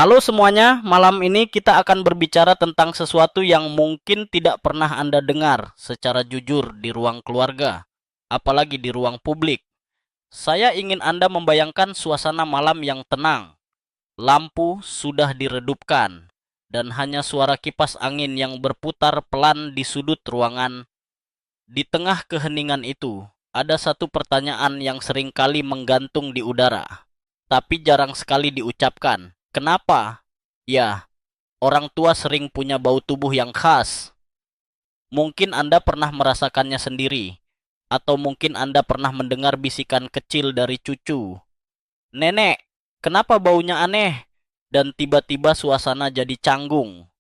Halo semuanya, malam ini kita akan berbicara tentang sesuatu yang mungkin tidak pernah Anda dengar secara jujur di ruang keluarga, apalagi di ruang publik. Saya ingin Anda membayangkan suasana malam yang tenang, lampu sudah diredupkan, dan hanya suara kipas angin yang berputar pelan di sudut ruangan. Di tengah keheningan itu, ada satu pertanyaan yang sering kali menggantung di udara, tapi jarang sekali diucapkan. Kenapa? Ya, orang tua sering punya bau tubuh yang khas. Mungkin Anda pernah merasakannya sendiri, atau mungkin Anda pernah mendengar bisikan kecil dari cucu. Nenek, kenapa baunya aneh? Dan tiba-tiba suasana jadi canggung.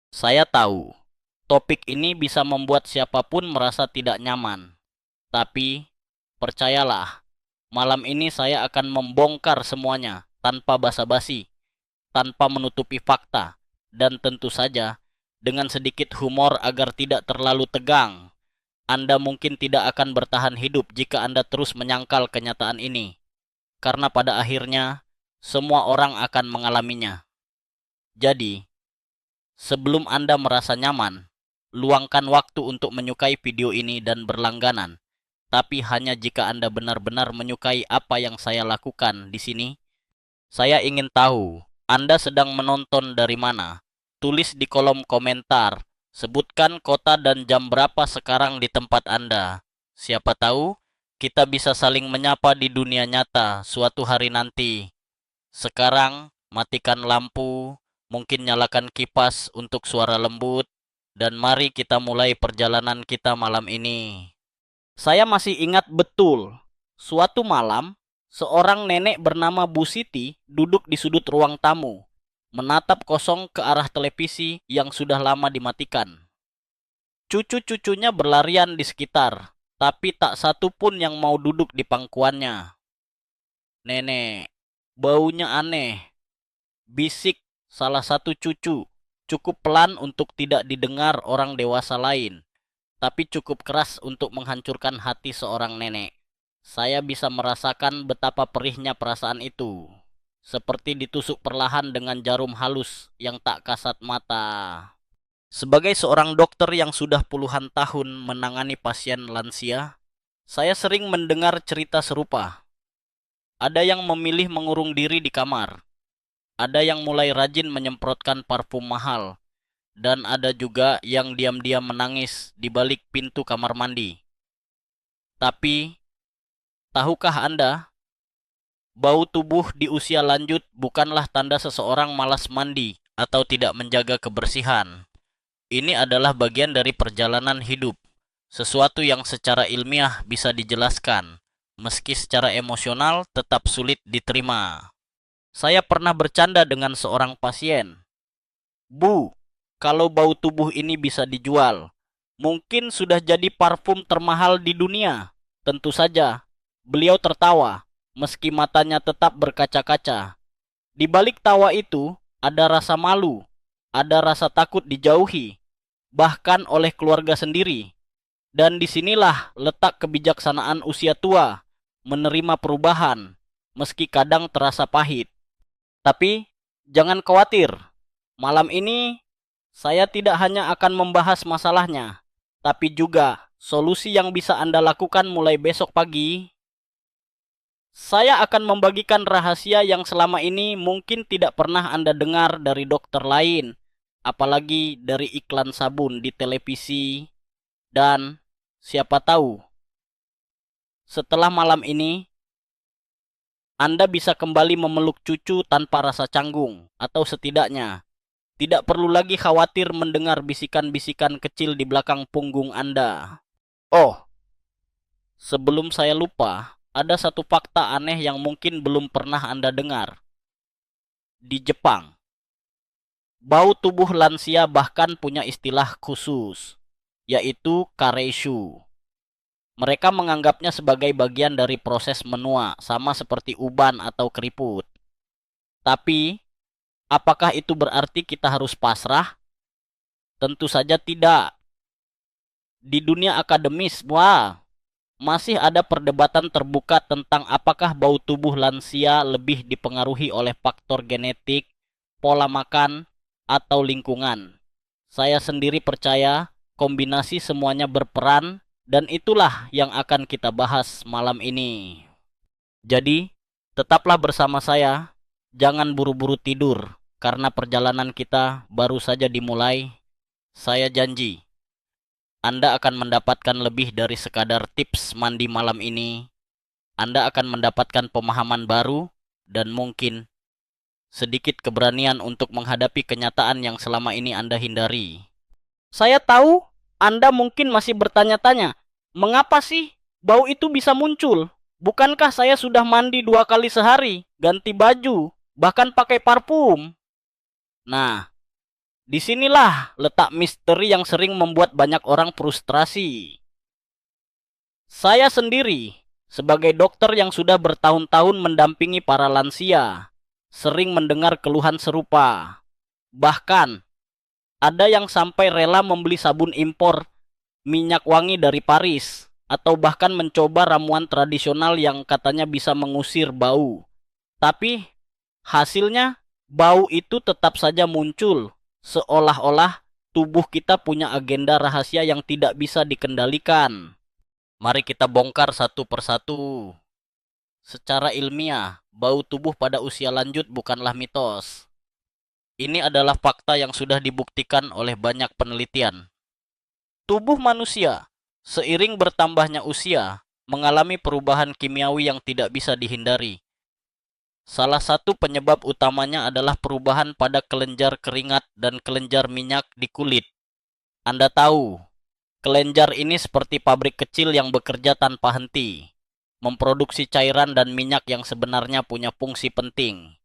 Saya tahu, topik ini bisa membuat siapapun merasa tidak nyaman. Tapi, percayalah, malam ini saya akan membongkar semuanya tanpa basa-basi, tanpa menutupi fakta, dan tentu saja dengan sedikit humor agar tidak terlalu tegang. Anda mungkin tidak akan bertahan hidup jika Anda terus menyangkal kenyataan ini, karena pada akhirnya semua orang akan mengalaminya. Jadi, sebelum Anda merasa nyaman, luangkan waktu untuk menyukai video ini dan berlangganan. Tapi hanya jika Anda benar-benar menyukai apa yang saya lakukan di sini. Saya ingin tahu, Anda sedang menonton dari mana? Tulis di kolom komentar. Sebutkan kota dan jam berapa sekarang di tempat Anda. Siapa tahu, kita bisa saling menyapa di dunia nyata suatu hari nanti. Sekarang, matikan lampu, mungkin nyalakan kipas untuk suara lembut, dan mari kita mulai perjalanan kita malam ini. Saya masih ingat betul, suatu malam, seorang nenek bernama Bu Siti duduk di sudut ruang tamu, menatap kosong ke arah televisi yang sudah lama dimatikan. Cucu-cucunya berlarian di sekitar, tapi tak satu pun yang mau duduk di pangkuannya. Nenek, baunya aneh, bisik salah satu cucu, cukup pelan untuk tidak didengar orang dewasa lain, tapi cukup keras untuk menghancurkan hati seorang nenek. Saya bisa merasakan betapa perihnya perasaan itu. Seperti ditusuk perlahan dengan jarum halus yang tak kasat mata. Sebagai seorang dokter yang sudah puluhan tahun menangani pasien lansia, saya sering mendengar cerita serupa. Ada yang memilih mengurung diri di kamar. Ada yang mulai rajin menyemprotkan parfum mahal. Dan ada juga yang diam-diam menangis di balik pintu kamar mandi. Tapi, tahukah Anda, bau tubuh di usia lanjut bukanlah tanda seseorang malas mandi atau tidak menjaga kebersihan. Ini adalah bagian dari perjalanan hidup, sesuatu yang secara ilmiah bisa dijelaskan, meski secara emosional tetap sulit diterima. Saya pernah bercanda dengan seorang pasien. Bu, kalau bau tubuh ini bisa dijual, mungkin sudah jadi parfum termahal di dunia. Tentu saja, beliau tertawa, meski matanya tetap berkaca-kaca. Di balik tawa itu, ada rasa malu, ada rasa takut dijauhi, bahkan oleh keluarga sendiri. Dan disinilah letak kebijaksanaan usia tua, menerima perubahan, meski kadang terasa pahit. Tapi, jangan khawatir, malam ini saya tidak hanya akan membahas masalahnya, tapi juga solusi yang bisa Anda lakukan mulai besok pagi. Saya akan membagikan rahasia yang selama ini mungkin tidak pernah Anda dengar dari dokter lain, apalagi dari iklan sabun di televisi. Dan siapa tahu, setelah malam ini, Anda bisa kembali memeluk cucu tanpa rasa canggung, atau setidaknya tidak perlu lagi khawatir mendengar bisikan-bisikan kecil di belakang punggung Anda. Oh, sebelum saya lupa, ada satu fakta aneh yang mungkin belum pernah Anda dengar. Di Jepang, bau tubuh lansia bahkan punya istilah khusus, yaitu kareishu. Mereka menganggapnya sebagai bagian dari proses menua, sama seperti uban atau keriput. Tapi, apakah itu berarti kita harus pasrah? Tentu saja tidak. Di dunia akademis, masih ada perdebatan terbuka tentang apakah bau tubuh lansia lebih dipengaruhi oleh faktor genetik, pola makan, atau lingkungan. Saya sendiri percaya kombinasi semuanya berperan dan itulah yang akan kita bahas malam ini. Jadi, tetaplah bersama saya. Jangan buru-buru tidur karena perjalanan kita baru saja dimulai. Saya janji, Anda akan mendapatkan lebih dari sekadar tips mandi malam ini. Anda akan mendapatkan pemahaman baru dan mungkin sedikit keberanian untuk menghadapi kenyataan yang selama ini Anda hindari. Saya tahu Anda mungkin masih bertanya-tanya, mengapa sih bau itu bisa muncul? Bukankah saya sudah mandi 2 kali sehari, ganti baju, bahkan pakai parfum? Nah, disinilah letak misteri yang sering membuat banyak orang frustrasi. Saya sendiri, sebagai dokter yang sudah bertahun-tahun mendampingi para lansia, sering mendengar keluhan serupa. Bahkan, ada yang sampai rela membeli sabun impor, minyak wangi dari Paris, atau bahkan mencoba ramuan tradisional yang katanya bisa mengusir bau. Tapi, hasilnya, bau itu tetap saja muncul, seolah-olah tubuh kita punya agenda rahasia yang tidak bisa dikendalikan. Mari kita bongkar satu persatu. Secara ilmiah, bau tubuh pada usia lanjut bukanlah mitos. Ini adalah fakta yang sudah dibuktikan oleh banyak penelitian. Tubuh manusia, seiring bertambahnya usia, mengalami perubahan kimiawi yang tidak bisa dihindari. Salah satu penyebab utamanya adalah perubahan pada kelenjar keringat dan kelenjar minyak di kulit. Anda tahu, kelenjar ini seperti pabrik kecil yang bekerja tanpa henti, memproduksi cairan dan minyak yang sebenarnya punya fungsi penting,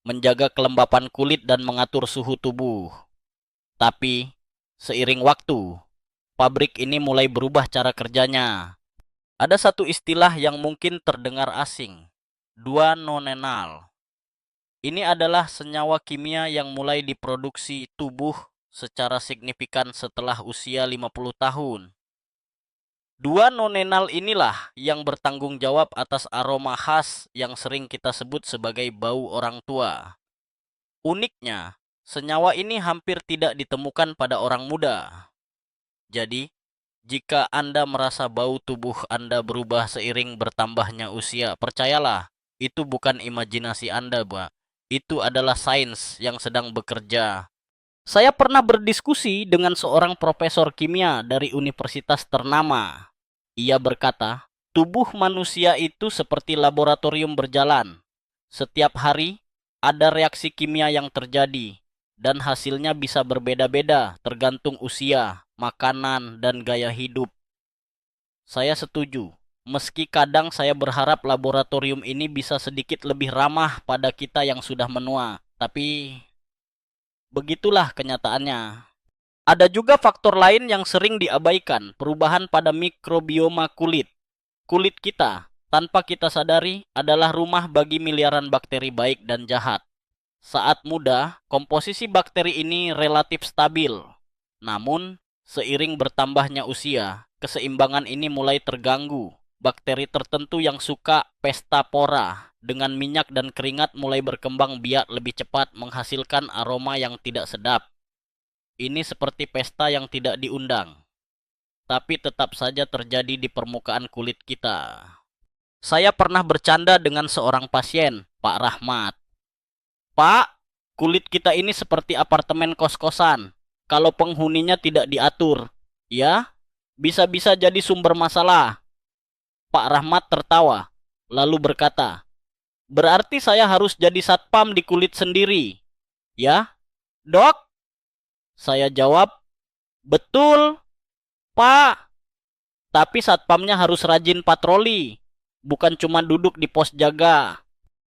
menjaga kelembapan kulit dan mengatur suhu tubuh. Tapi, seiring waktu, pabrik ini mulai berubah cara kerjanya. Ada satu istilah yang mungkin terdengar asing, duanonenal. Ini adalah senyawa kimia yang mulai diproduksi tubuh secara signifikan setelah usia 50 tahun. Duanonenal inilah yang bertanggung jawab atas aroma khas yang sering kita sebut sebagai bau orang tua. Uniknya, senyawa ini hampir tidak ditemukan pada orang muda. Jadi, jika Anda merasa bau tubuh Anda berubah seiring bertambahnya usia, percayalah, itu bukan imajinasi Anda, Pak. Itu adalah sains yang sedang bekerja. Saya pernah berdiskusi dengan seorang profesor kimia dari universitas ternama. Ia berkata, tubuh manusia itu seperti laboratorium berjalan. Setiap hari, ada reaksi kimia yang terjadi, dan hasilnya bisa berbeda-beda tergantung usia, makanan, dan gaya hidup. Saya setuju. Meski kadang saya berharap laboratorium ini bisa sedikit lebih ramah pada kita yang sudah menua, tapi begitulah kenyataannya. Ada juga faktor lain yang sering diabaikan, perubahan pada mikrobioma kulit. Kulit kita, tanpa kita sadari, adalah rumah bagi miliaran bakteri baik dan jahat. Saat muda, komposisi bakteri ini relatif stabil. Namun, seiring bertambahnya usia, keseimbangan ini mulai terganggu. Bakteri tertentu yang suka pesta pora dengan minyak dan keringat mulai berkembang biak lebih cepat menghasilkan aroma yang tidak sedap. Ini seperti pesta yang tidak diundang, tapi tetap saja terjadi di permukaan kulit kita. Saya pernah bercanda dengan seorang pasien, Pak Rahmat. Pak, kulit kita ini seperti apartemen kos-kosan. Kalau penghuninya tidak diatur, ya, bisa-bisa jadi sumber masalah. Pak Rahmat tertawa, lalu berkata, berarti saya harus jadi satpam di kulit sendiri. Ya, dok? Saya jawab, betul, Pak. Tapi satpamnya harus rajin patroli, bukan cuma duduk di pos jaga.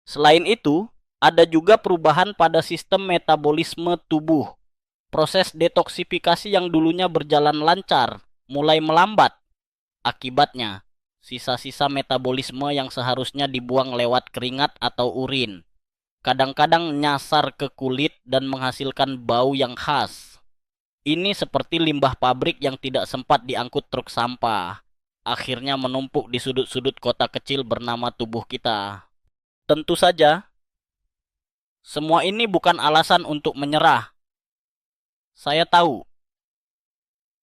Selain itu, ada juga perubahan pada sistem metabolisme tubuh. Proses detoksifikasi yang dulunya berjalan lancar, mulai melambat. Akibatnya, sisa-sisa metabolisme yang seharusnya dibuang lewat keringat atau urin, kadang-kadang nyasar ke kulit dan menghasilkan bau yang khas. Ini seperti limbah pabrik yang tidak sempat diangkut truk sampah. Akhirnya menumpuk di sudut-sudut kota kecil bernama tubuh kita. Tentu saja, Semua ini bukan alasan untuk menyerah. Saya tahu,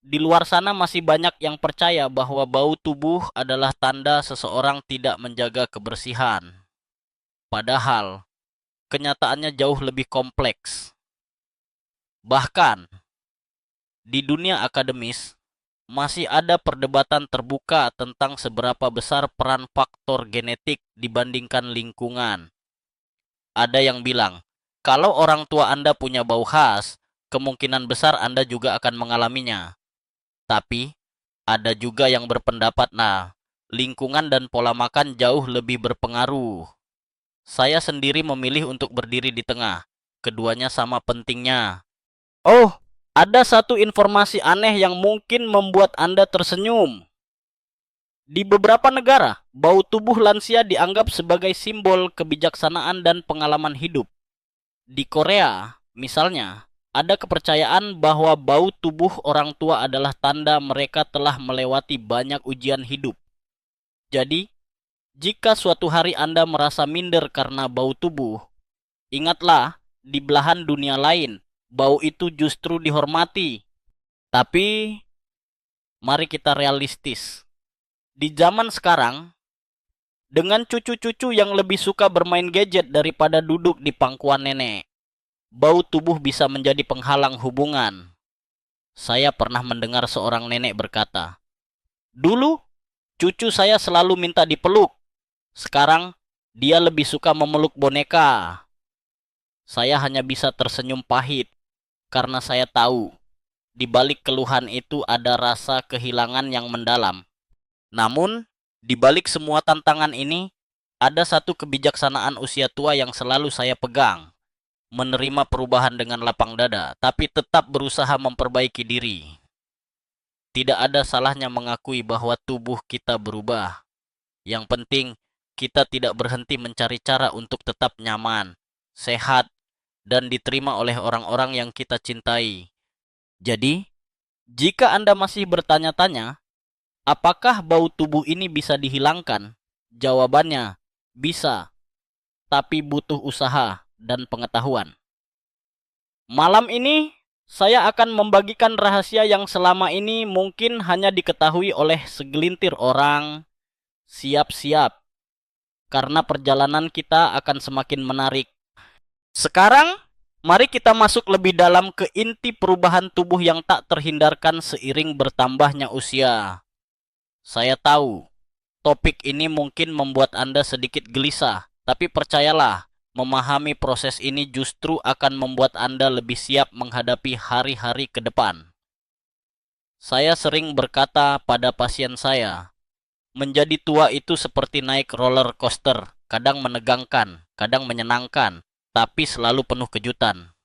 di luar sana masih banyak yang percaya bahwa bau tubuh adalah tanda seseorang tidak menjaga kebersihan. Padahal, kenyataannya jauh lebih kompleks. Bahkan, di dunia akademis, masih ada perdebatan terbuka tentang seberapa besar peran faktor genetik dibandingkan lingkungan. Ada yang bilang, kalau orang tua Anda punya bau khas, kemungkinan besar Anda juga akan mengalaminya. Tapi, ada juga yang berpendapat, lingkungan dan pola makan jauh lebih berpengaruh. Saya sendiri memilih untuk berdiri di tengah. Keduanya sama pentingnya. Oh, ada satu informasi aneh yang mungkin membuat Anda tersenyum. Di beberapa negara, bau tubuh lansia dianggap sebagai simbol kebijaksanaan dan pengalaman hidup. Di Korea, misalnya, ada kepercayaan bahwa bau tubuh orang tua adalah tanda mereka telah melewati banyak ujian hidup. Jadi, jika suatu hari Anda merasa minder karena bau tubuh, ingatlah, di belahan dunia lain, bau itu justru dihormati. Tapi, mari kita realistis. Di zaman sekarang, dengan cucu-cucu yang lebih suka bermain gadget daripada duduk di pangkuan nenek, bau tubuh bisa menjadi penghalang hubungan. Saya pernah mendengar seorang nenek berkata, "Dulu, cucu saya selalu minta dipeluk. Sekarang, dia lebih suka memeluk boneka." Saya hanya bisa tersenyum pahit, karena saya tahu, di balik keluhan itu ada rasa kehilangan yang mendalam. Namun, di balik semua tantangan ini, ada satu kebijaksanaan usia tua yang selalu saya pegang. Menerima perubahan dengan lapang dada, tapi tetap berusaha memperbaiki diri. Tidak ada salahnya mengakui bahwa tubuh kita berubah. Yang penting, kita tidak berhenti mencari cara untuk tetap nyaman, sehat, dan diterima oleh orang-orang yang kita cintai. Jadi, jika Anda masih bertanya-tanya, apakah bau tubuh ini bisa dihilangkan? Jawabannya, bisa, tapi butuh usaha dan pengetahuan. Malam ini, saya akan membagikan rahasia yang selama ini mungkin hanya diketahui oleh segelintir orang. Siap-siap, karena perjalanan kita akan semakin menarik. Sekarang, mari kita masuk lebih dalam ke inti perubahan tubuh yang tak terhindarkan seiring bertambahnya usia. Saya tahu, topik ini mungkin membuat Anda sedikit gelisah, tapi percayalah, memahami proses ini justru akan membuat Anda lebih siap menghadapi hari-hari ke depan. Saya sering berkata pada pasien saya, menjadi tua itu seperti naik roller coaster, kadang menegangkan, kadang menyenangkan, tapi selalu penuh kejutan.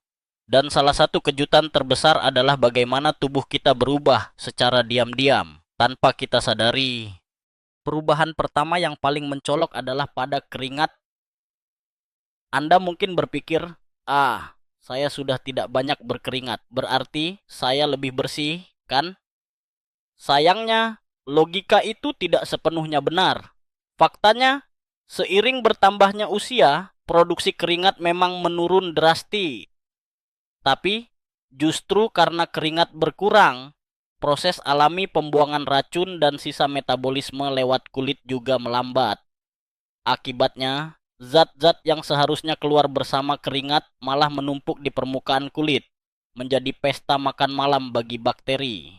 Dan salah satu kejutan terbesar adalah bagaimana tubuh kita berubah secara diam-diam, tanpa kita sadari. Perubahan pertama yang paling mencolok adalah pada keringat. Anda mungkin berpikir, saya sudah tidak banyak berkeringat, berarti saya lebih bersih, kan? Sayangnya, logika itu tidak sepenuhnya benar. Faktanya, seiring bertambahnya usia, produksi keringat memang menurun drastis. Tapi, justru karena keringat berkurang, proses alami pembuangan racun dan sisa metabolisme lewat kulit juga melambat. Akibatnya, zat-zat yang seharusnya keluar bersama keringat malah menumpuk di permukaan kulit, menjadi pesta makan malam bagi bakteri.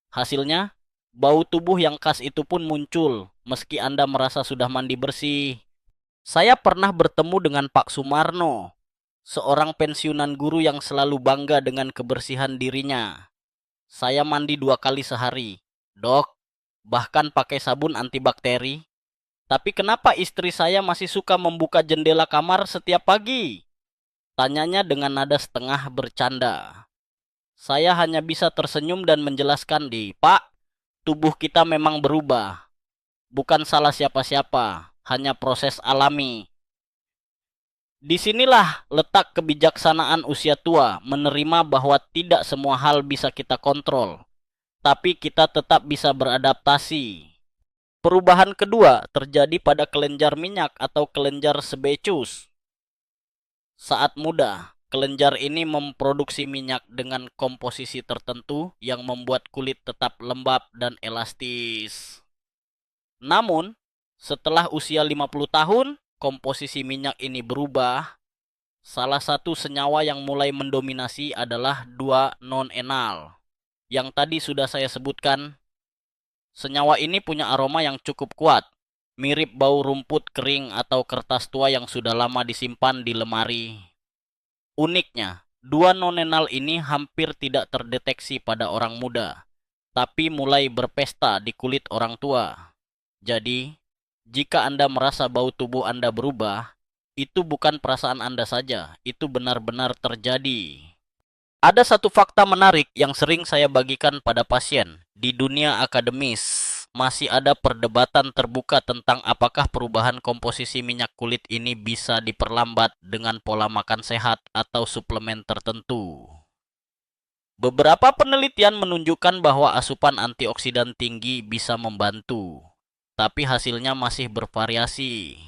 Hasilnya, bau tubuh yang khas itu pun muncul, meski Anda merasa sudah mandi bersih. Saya pernah bertemu dengan Pak Sumarno, seorang pensiunan guru yang selalu bangga dengan kebersihan dirinya. Saya mandi 2 kali sehari, Dok, bahkan pakai sabun antibakteri. Tapi kenapa istri saya masih suka membuka jendela kamar setiap pagi? Tanyanya dengan nada setengah bercanda. Saya hanya bisa tersenyum dan menjelaskan, Pak, tubuh kita memang berubah. Bukan salah siapa-siapa, hanya proses alami. Disinilah letak kebijaksanaan usia tua, menerima bahwa tidak semua hal bisa kita kontrol, tapi kita tetap bisa beradaptasi. Perubahan kedua terjadi pada kelenjar minyak atau kelenjar sebecus. Saat muda, kelenjar ini memproduksi minyak dengan komposisi tertentu yang membuat kulit tetap lembab dan elastis. Namun, setelah usia 50 tahun, komposisi minyak ini berubah. Salah satu senyawa yang mulai mendominasi adalah 2-nonenal. Yang tadi sudah saya sebutkan, senyawa ini punya aroma yang cukup kuat, mirip bau rumput kering atau kertas tua yang sudah lama disimpan di lemari. Uniknya, 2-nonenal ini hampir tidak terdeteksi pada orang muda, tapi mulai berpesta di kulit orang tua. Jadi, jika Anda merasa bau tubuh Anda berubah, itu bukan perasaan Anda saja, itu benar-benar terjadi. Ada satu fakta menarik yang sering saya bagikan pada pasien. Di dunia akademis, masih ada perdebatan terbuka tentang apakah perubahan komposisi minyak kulit ini bisa diperlambat dengan pola makan sehat atau suplemen tertentu. Beberapa penelitian menunjukkan bahwa asupan antioksidan tinggi bisa membantu, tapi hasilnya masih bervariasi.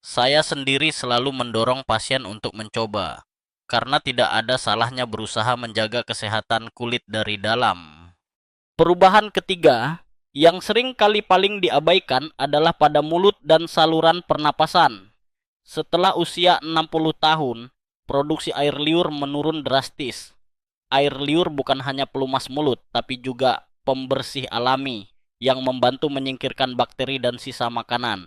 Saya sendiri selalu mendorong pasien untuk mencoba, karena tidak ada salahnya berusaha menjaga kesehatan kulit dari dalam. Perubahan ketiga, yang sering kali paling diabaikan adalah pada mulut dan saluran pernapasan. Setelah usia 60 tahun, produksi air liur menurun drastis. Air liur bukan hanya pelumas mulut, tapi juga pembersih alami yang membantu menyingkirkan bakteri dan sisa makanan.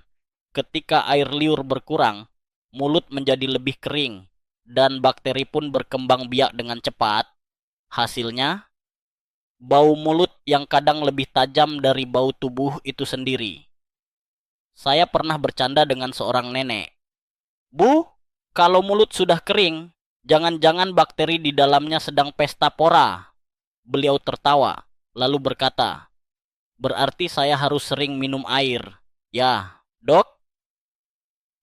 Ketika air liur berkurang, mulut menjadi lebih kering, dan bakteri pun berkembang biak dengan cepat. Hasilnya, bau mulut yang kadang lebih tajam dari bau tubuh itu sendiri. Saya pernah bercanda dengan seorang nenek. "Bu, kalau mulut sudah kering, jangan-jangan bakteri di dalamnya sedang pesta pora." Beliau tertawa, lalu berkata, "Berarti saya harus sering minum air." "Ya, Dok?"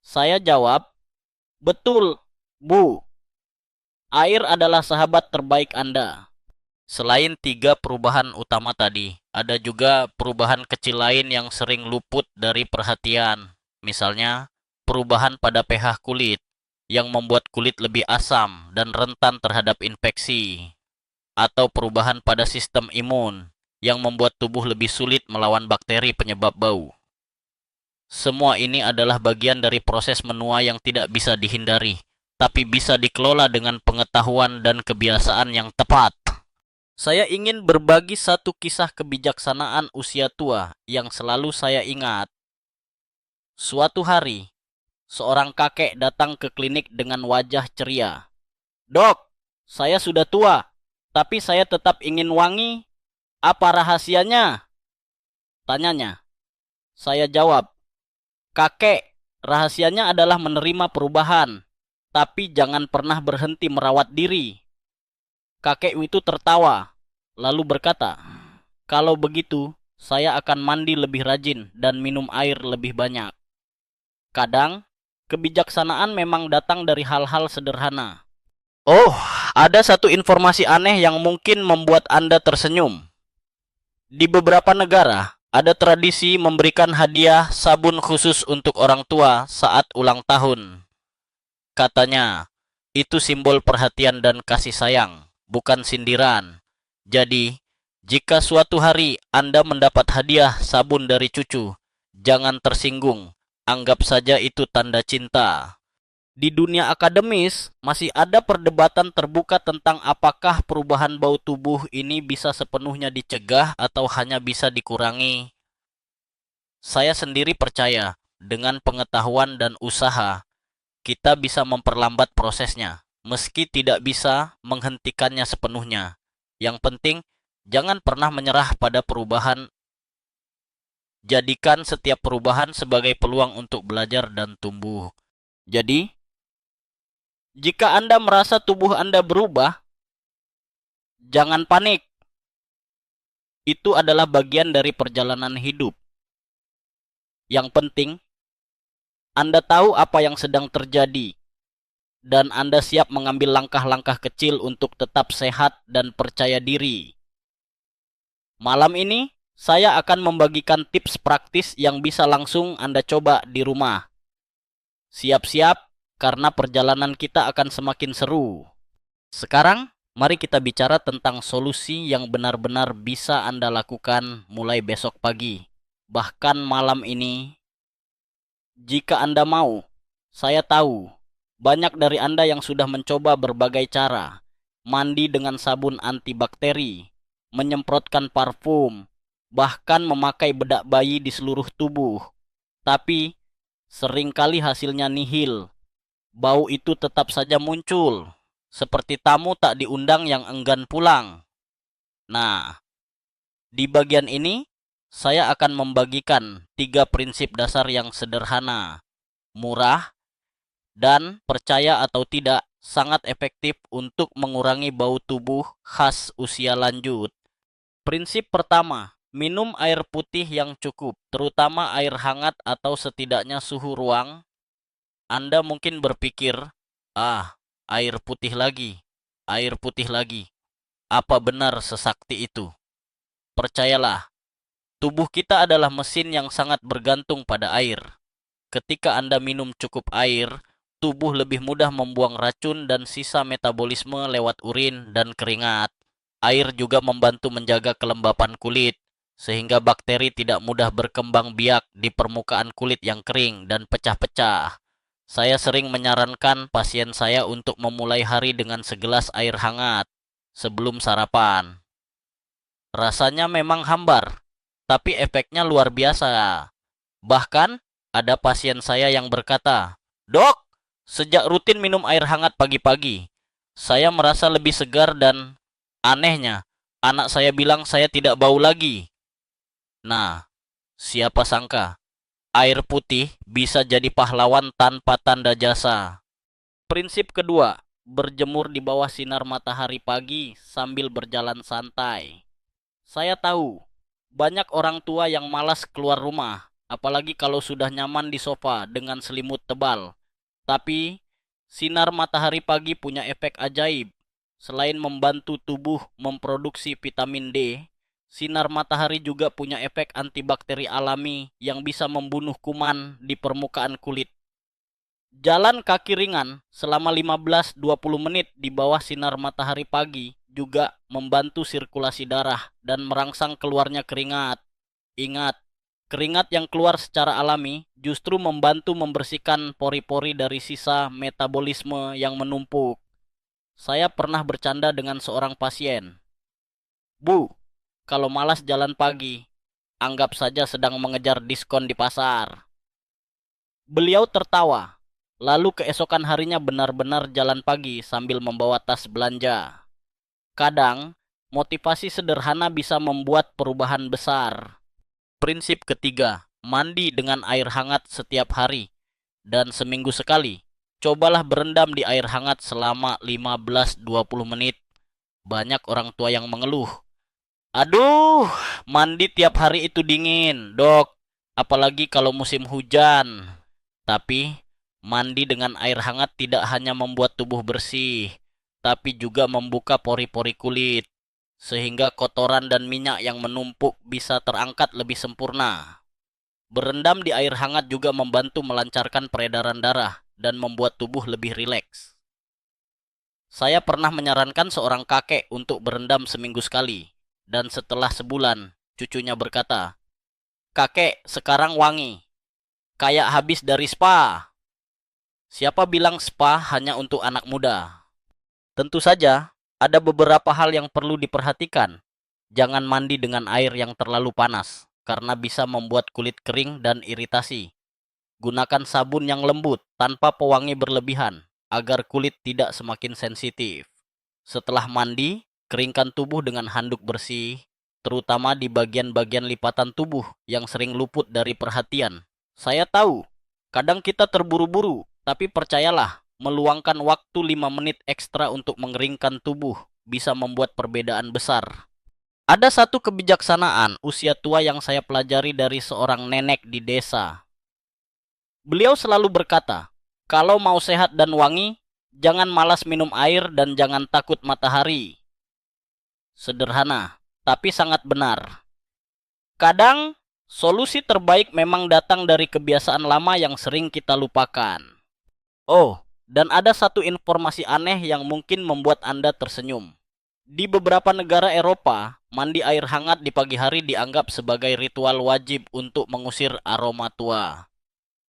Saya jawab, "Betul, Bu. Air adalah sahabat terbaik Anda." Selain 3 perubahan utama tadi, ada juga perubahan kecil lain yang sering luput dari perhatian. Misalnya, perubahan pada pH kulit yang membuat kulit lebih asam dan rentan terhadap infeksi. Atau perubahan pada sistem imun yang membuat tubuh lebih sulit melawan bakteri penyebab bau. Semua ini adalah bagian dari proses menua yang tidak bisa dihindari, tapi bisa dikelola dengan pengetahuan dan kebiasaan yang tepat. Saya ingin berbagi satu kisah kebijaksanaan usia tua yang selalu saya ingat. Suatu hari, seorang kakek datang ke klinik dengan wajah ceria. "Dok, saya sudah tua, tapi saya tetap ingin wangi. Apa rahasianya?" tanyanya. Saya jawab, "Kakek, rahasianya adalah menerima perubahan, tapi jangan pernah berhenti merawat diri." Kakek itu tertawa, lalu berkata, "Kalau begitu, saya akan mandi lebih rajin dan minum air lebih banyak." Kadang, kebijaksanaan memang datang dari hal-hal sederhana. Oh, ada satu informasi aneh yang mungkin membuat Anda tersenyum. Di beberapa negara, ada tradisi memberikan hadiah sabun khusus untuk orang tua saat ulang tahun. Katanya, itu simbol perhatian dan kasih sayang, bukan sindiran. Jadi, jika suatu hari Anda mendapat hadiah sabun dari cucu, jangan tersinggung, anggap saja itu tanda cinta. Di dunia akademis, masih ada perdebatan terbuka tentang apakah perubahan bau tubuh ini bisa sepenuhnya dicegah atau hanya bisa dikurangi. Saya sendiri percaya, dengan pengetahuan dan usaha, kita bisa memperlambat prosesnya, meski tidak bisa menghentikannya sepenuhnya. Yang penting, jangan pernah menyerah pada perubahan. Jadikan setiap perubahan sebagai peluang untuk belajar dan tumbuh. Jadi, jika Anda merasa tubuh Anda berubah, jangan panik. Itu adalah bagian dari perjalanan hidup. Yang penting, Anda tahu apa yang sedang terjadi, dan Anda siap mengambil langkah-langkah kecil untuk tetap sehat dan percaya diri. Malam ini, saya akan membagikan tips praktis yang bisa langsung Anda coba di rumah. Siap-siap, karena perjalanan kita akan semakin seru. Sekarang, mari kita bicara tentang solusi yang benar-benar bisa Anda lakukan mulai besok pagi, bahkan malam ini, jika Anda mau. Saya tahu, banyak dari Anda yang sudah mencoba berbagai cara, mandi dengan sabun antibakteri, menyemprotkan parfum, bahkan memakai bedak bayi di seluruh tubuh. Tapi, seringkali hasilnya nihil. Bau itu tetap saja muncul, seperti tamu tak diundang yang enggan pulang. Nah, di bagian ini, saya akan membagikan 3 prinsip dasar yang sederhana, murah, dan percaya atau tidak, sangat efektif untuk mengurangi bau tubuh khas usia lanjut. Prinsip pertama, minum air putih yang cukup, terutama air hangat atau setidaknya suhu ruang. Anda mungkin berpikir, air putih lagi, air putih lagi. Apa benar sesakti itu? Percayalah, tubuh kita adalah mesin yang sangat bergantung pada air. Ketika Anda minum cukup air, tubuh lebih mudah membuang racun dan sisa metabolisme lewat urin dan keringat. Air juga membantu menjaga kelembapan kulit, sehingga bakteri tidak mudah berkembang biak di permukaan kulit yang kering dan pecah-pecah. Saya sering menyarankan pasien saya untuk memulai hari dengan segelas air hangat sebelum sarapan. Rasanya memang hambar, tapi efeknya luar biasa. Bahkan, ada pasien saya yang berkata, "Dok, sejak rutin minum air hangat pagi-pagi, saya merasa lebih segar dan anehnya, anak saya bilang saya tidak bau lagi." Nah, siapa sangka, air putih bisa jadi pahlawan tanpa tanda jasa. Prinsip kedua, berjemur di bawah sinar matahari pagi sambil berjalan santai. Saya tahu, banyak orang tua yang malas keluar rumah, apalagi kalau sudah nyaman di sofa dengan selimut tebal. Tapi, sinar matahari pagi punya efek ajaib. Selain membantu tubuh memproduksi vitamin D, sinar matahari juga punya efek antibakteri alami yang bisa membunuh kuman di permukaan kulit. Jalan kaki ringan selama 15-20 menit di bawah sinar matahari pagi juga membantu sirkulasi darah dan merangsang keluarnya keringat. Ingat, keringat yang keluar secara alami justru membantu membersihkan pori-pori dari sisa metabolisme yang menumpuk. Saya pernah bercanda dengan seorang pasien. "Bu, kalau malas jalan pagi, anggap saja sedang mengejar diskon di pasar." Beliau tertawa. Lalu keesokan harinya benar-benar jalan pagi sambil membawa tas belanja. Kadang, motivasi sederhana bisa membuat perubahan besar. Prinsip ketiga, mandi dengan air hangat setiap hari. Dan seminggu sekali, cobalah berendam di air hangat selama 15-20 menit. Banyak orang tua yang mengeluh, "Aduh, mandi tiap hari itu dingin, dok. Apalagi kalau musim hujan." Tapi, mandi dengan air hangat tidak hanya membuat tubuh bersih, tapi juga membuka pori-pori kulit, sehingga kotoran dan minyak yang menumpuk bisa terangkat lebih sempurna. Berendam di air hangat juga membantu melancarkan peredaran darah dan membuat tubuh lebih rileks. Saya pernah menyarankan seorang kakek untuk berendam seminggu sekali, dan setelah sebulan, cucunya berkata, "Kakek, sekarang wangi, kayak habis dari spa." Siapa bilang spa hanya untuk anak muda? Tentu saja, ada beberapa hal yang perlu diperhatikan. Jangan mandi dengan air yang terlalu panas, karena bisa membuat kulit kering dan iritasi. Gunakan sabun yang lembut tanpa pewangi berlebihan, agar kulit tidak semakin sensitif. Setelah mandi, keringkan tubuh dengan handuk bersih, terutama di bagian-bagian lipatan tubuh yang sering luput dari perhatian. Saya tahu, kadang kita terburu-buru, tapi percayalah, meluangkan waktu 5 menit ekstra untuk mengeringkan tubuh bisa membuat perbedaan besar. Ada satu kebijaksanaan usia tua yang saya pelajari dari seorang nenek di desa. Beliau selalu berkata, "Kalau mau sehat dan wangi, jangan malas minum air dan jangan takut matahari." Sederhana, tapi sangat benar. Kadang, solusi terbaik memang datang dari kebiasaan lama yang sering kita lupakan. Oh, Dan ada satu informasi aneh yang mungkin membuat Anda tersenyum. Di beberapa negara Eropa, mandi air hangat di pagi hari dianggap sebagai ritual wajib untuk mengusir aroma tua.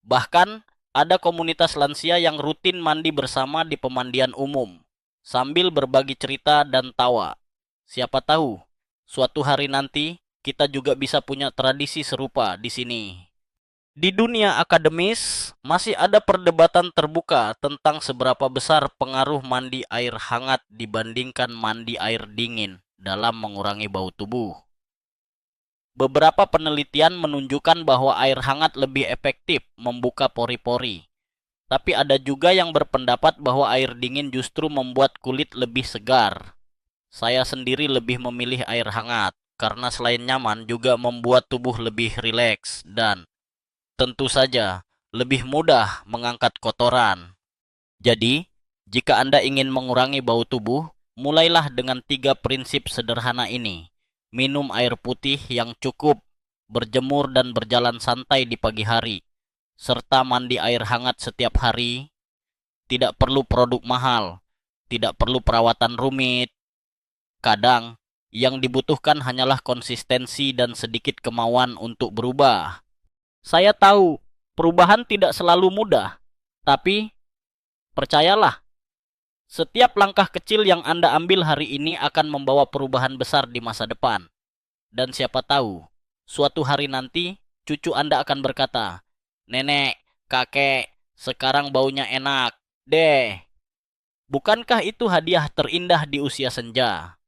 Bahkan, ada komunitas lansia yang rutin mandi bersama di pemandian umum, sambil berbagi cerita dan tawa. Siapa tahu, suatu hari nanti kita juga bisa punya tradisi serupa di sini. Di dunia akademis, masih ada perdebatan terbuka tentang seberapa besar pengaruh mandi air hangat dibandingkan mandi air dingin dalam mengurangi bau tubuh. Beberapa penelitian menunjukkan bahwa air hangat lebih efektif membuka pori-pori. Tapi ada juga yang berpendapat bahwa air dingin justru membuat kulit lebih segar. Saya sendiri lebih memilih air hangat, karena selain nyaman juga membuat tubuh lebih rileks dan tentu saja lebih mudah mengangkat kotoran. Jadi, jika Anda ingin mengurangi bau tubuh, mulailah dengan 3 prinsip sederhana ini. Minum air putih yang cukup, berjemur dan berjalan santai di pagi hari, serta mandi air hangat setiap hari. Tidak perlu produk mahal, tidak perlu perawatan rumit. Kadang, yang dibutuhkan hanyalah konsistensi dan sedikit kemauan untuk berubah. Saya tahu, perubahan tidak selalu mudah, tapi percayalah, setiap langkah kecil yang Anda ambil hari ini akan membawa perubahan besar di masa depan. Dan siapa tahu, suatu hari nanti, cucu Anda akan berkata, "Nenek, kakek, sekarang baunya enak, deh." Bukankah itu hadiah terindah di usia senja?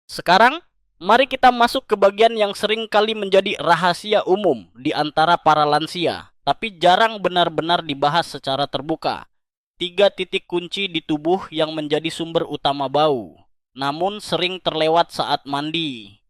Sekarang, mari kita masuk ke bagian yang sering kali menjadi rahasia umum di antara para lansia, tapi jarang benar-benar dibahas secara terbuka. 3 titik kunci di tubuh yang menjadi sumber utama bau, namun sering terlewat saat mandi.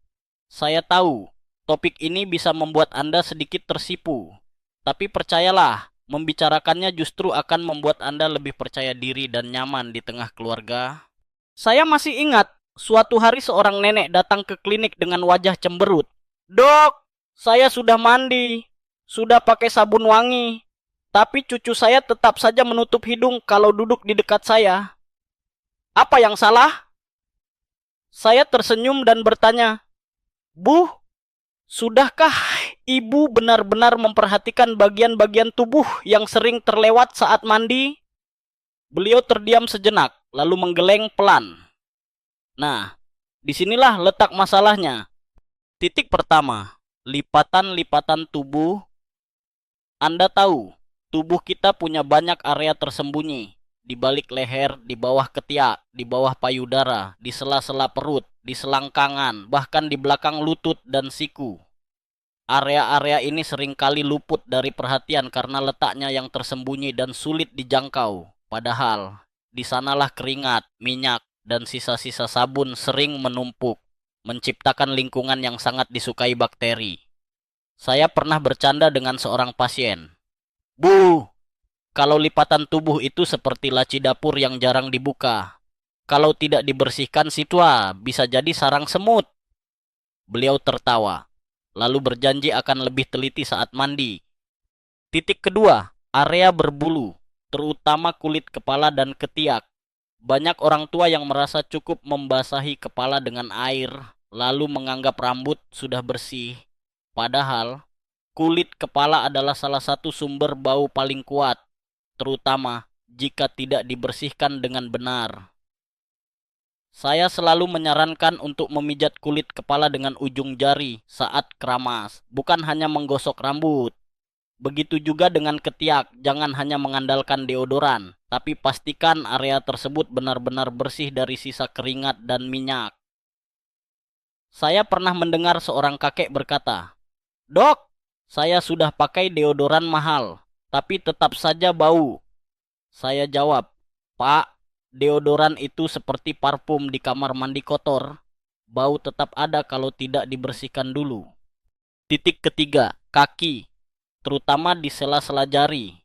Saya tahu, topik ini bisa membuat Anda sedikit tersipu, tapi percayalah, membicarakannya justru akan membuat Anda lebih percaya diri dan nyaman di tengah keluarga. Saya masih ingat, suatu hari seorang nenek datang ke klinik dengan wajah cemberut. "Dok, saya sudah mandi, sudah pakai sabun wangi, tapi cucu saya tetap saja menutup hidung kalau duduk di dekat saya. Apa yang salah?" Saya tersenyum dan bertanya, "Bu, sudahkah ibu benar-benar memperhatikan bagian-bagian tubuh yang sering terlewat saat mandi?" Beliau terdiam sejenak, lalu menggeleng pelan. Nah, disinilah letak masalahnya. Titik pertama, lipatan-lipatan tubuh. Anda tahu, tubuh kita punya banyak area tersembunyi. Di balik leher, di bawah ketiak, di bawah payudara, di sela-sela perut, di selangkangan, bahkan di belakang lutut dan siku. Area-area ini seringkali luput dari perhatian karena letaknya yang tersembunyi dan sulit dijangkau. Padahal, di sanalah keringat, minyak, dan sisa-sisa sabun sering menumpuk, menciptakan lingkungan yang sangat disukai bakteri. Saya pernah bercanda dengan seorang pasien. "Bu, kalau lipatan tubuh itu seperti laci dapur yang jarang dibuka. Kalau tidak dibersihkan sitwa, bisa jadi sarang semut." Beliau tertawa, lalu berjanji akan lebih teliti saat mandi. Titik kedua, area berbulu, terutama kulit kepala dan ketiak. Banyak orang tua yang merasa cukup membasahi kepala dengan air, lalu menganggap rambut sudah bersih. Padahal, kulit kepala adalah salah satu sumber bau paling kuat, terutama jika tidak dibersihkan dengan benar. Saya selalu menyarankan untuk memijat kulit kepala dengan ujung jari saat keramas, bukan hanya menggosok rambut. Begitu juga dengan ketiak, jangan hanya mengandalkan deodoran, tapi pastikan area tersebut benar-benar bersih dari sisa keringat dan minyak. Saya pernah mendengar seorang kakek berkata, "Dok, saya sudah pakai deodoran mahal, tapi tetap saja bau." Saya jawab, "Pak, deodoran itu seperti parfum di kamar mandi kotor. Bau tetap ada kalau tidak dibersihkan dulu." Titik ketiga, kaki, terutama di sela-sela jari.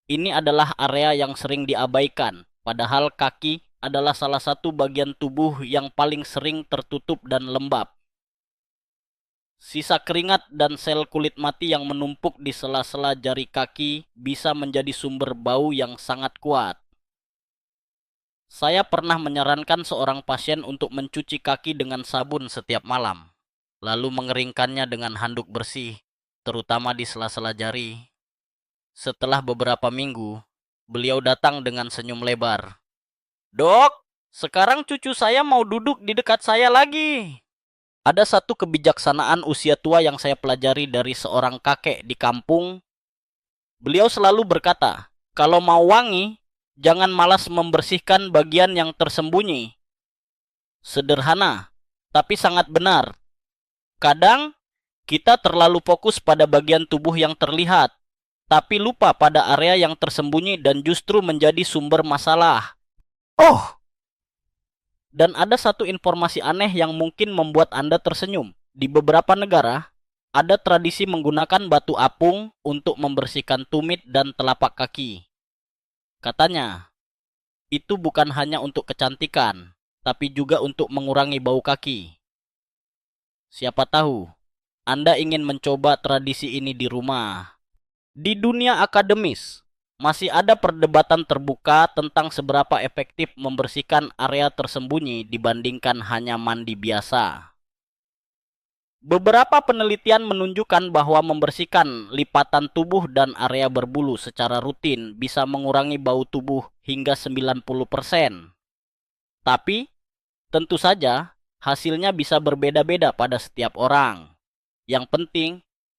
Ini adalah area yang sering diabaikan, padahal kaki adalah salah satu bagian tubuh yang paling sering tertutup dan lembab. Sisa keringat dan sel kulit mati yang menumpuk di sela-sela jari kaki bisa menjadi sumber bau yang sangat kuat. Saya pernah menyarankan seorang pasien untuk mencuci kaki dengan sabun setiap malam, lalu mengeringkannya dengan handuk bersih, terutama di sela-sela jari. Setelah beberapa minggu, beliau datang dengan senyum lebar. "Dok, sekarang cucu saya mau duduk di dekat saya lagi." Ada satu kebijaksanaan usia tua yang saya pelajari dari seorang kakek di kampung. Beliau selalu berkata, kalau mau wangi, jangan malas membersihkan bagian yang tersembunyi. Sederhana, tapi sangat benar. Kadang, kita terlalu fokus pada bagian tubuh yang terlihat, tapi lupa pada area yang tersembunyi dan justru menjadi sumber masalah. Oh, dan ada satu informasi aneh yang mungkin membuat Anda tersenyum. Di beberapa negara, ada tradisi menggunakan batu apung untuk membersihkan tumit dan telapak kaki. Katanya, itu bukan hanya untuk kecantikan, tapi juga untuk mengurangi bau kaki. Siapa tahu, Anda ingin mencoba tradisi ini di rumah. Di dunia akademis, masih ada perdebatan terbuka tentang seberapa efektif membersihkan area tersembunyi dibandingkan hanya mandi biasa. Beberapa penelitian menunjukkan bahwa membersihkan lipatan tubuh dan area berbulu secara rutin bisa mengurangi bau tubuh hingga 90%. Tapi, tentu saja, hasilnya bisa berbeda-beda pada setiap orang. Yang penting,